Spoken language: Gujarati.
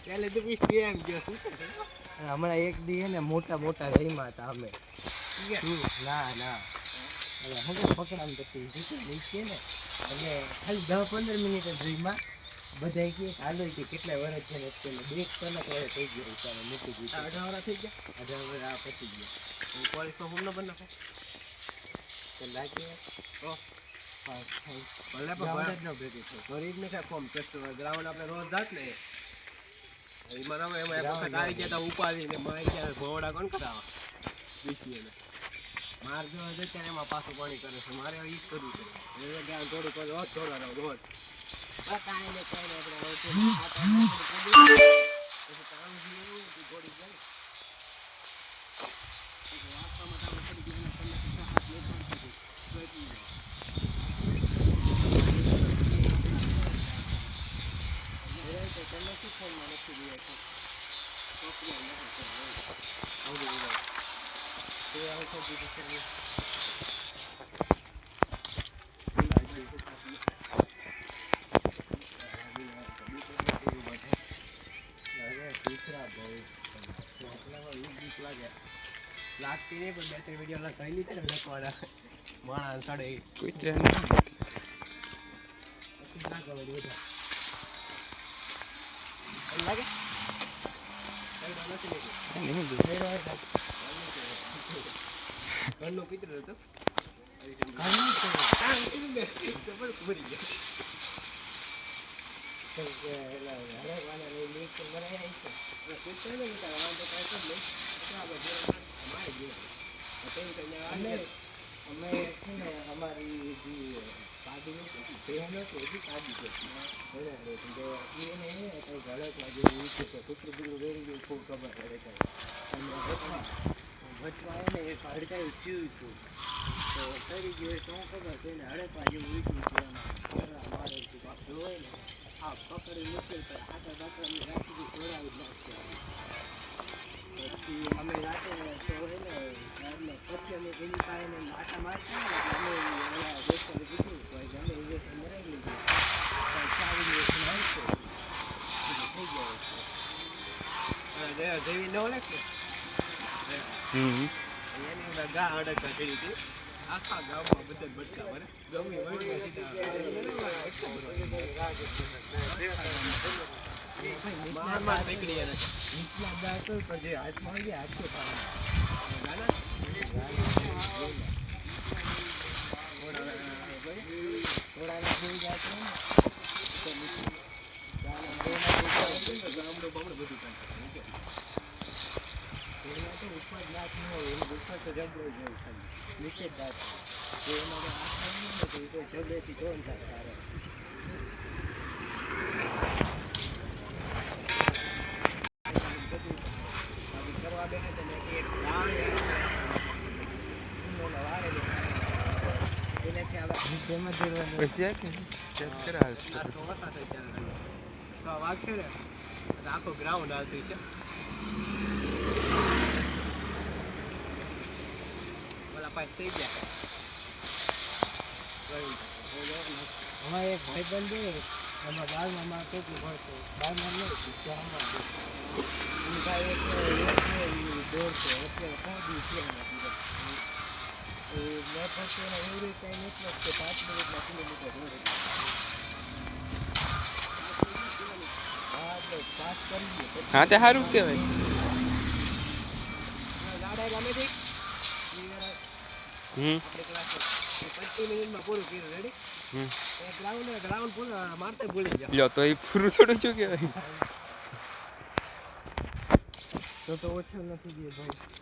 પહેલે તો 20 કેમ ગયો શું હમણાં એક દી હે ને મોટા મોટા રહીમાં હતા અમે ના ના હવે હું પકડામ જતી નીચે ને એટલે ખાલી 10-15 મિનિટ જ રહીમાં બધા કે હાલો કે કેટલા વર્ષ છે ને બે કલાક વર્ષ થઈ ગયો ત્યારે મૂકી દીધું 18 વર્ષ થઈ ગયા 18 વર્ષ આ પતી ગયા કોલેજ તો હું ન બનાવો તો લાગે ઓ ભલે પણ ન ભેગી છે ગરીબ ને કાંઈ ફોર્મ ટેસ્ટ ગ્રાઉન્ડ આપણે રોજ જાત ને એમાં રમે એમાં એક વખત આવી ગયા તા ઉપાડીને મારી ગયા ભોવડા કોણ કરાવવા બીસીને માર જો અત્યારે એમાં પાછું પાણી કરે છે મારે ઈ જ કરવું છે એ ગામ થોડુંક રોજ દોડાડો રોજ કાંઈ ને કાંઈ લાગતી નહીં પણ 2-3 વિડીયો કઈ લીધે ને લખવાના માણસ સડે કોઈ ટ્રેન ના ખબર બધા લાગે ઘરનો પિત્ર હતો અમે અમારી જે પાડી બહેનો છે એ પાડી છે કૂતરું બીજું વેરી ગયું ખૂબ ખબર પડે છે અને વચમાં એને એક હડકાયું થયું હતું તો કરી ગયું તો ખબર છે એને હડકવા જેવું વીચ્યું છે મારે હોય ને આ પકડી મુશ્કેલ પર આખા બાકરાને રાખી દોડાવી જ નાખશે પછી અમે રાતે તો હોય ને પછી અમે એની પાસે આટા મારતા ને અમે દોસ્તોને પૂછ્યું તો અમે ઇન્જેક્શન મરાવી લીધું ચાવી ઇન્જેક્શન આવશે થઈ ગયો જેવી ન ઓળખ ને એની ગા અડકતા કરી હતી આખા ગામમાં બધા બટકા ભરે ગમે હાથમાં ગયા હાથ નીચે દાંત જબેથી જોન થાય કરવા બેને વાગશે ને આખો ગ્રાઉન્ડ આવતી છે ઓલા પાસ થઈ ગયા અમારે એક ભાઈ બંધ એમાં બારમાં કેટલું ભણતો બારમાં નહીં દોડતો અત્યારે પહોંચ્યું છે મેં પછી એના એવરેજ ટાઈમ એટલો જ કે 5 મિનિટના કિલોમીટર દોડે પાસ કરી દે હા તે સારું કહેવાય ગાડા ગમે છે આપણે ક્લાસ 25 મિનિટમાં પૂરું કર્યું રેડી ગ્રાઉન્ડ પૂરું મારતે ભૂલી ગયા લ્યો તો એ પૂરું થોડું શું કહેવાય તો ઓછું નથી ગયું ભાઈ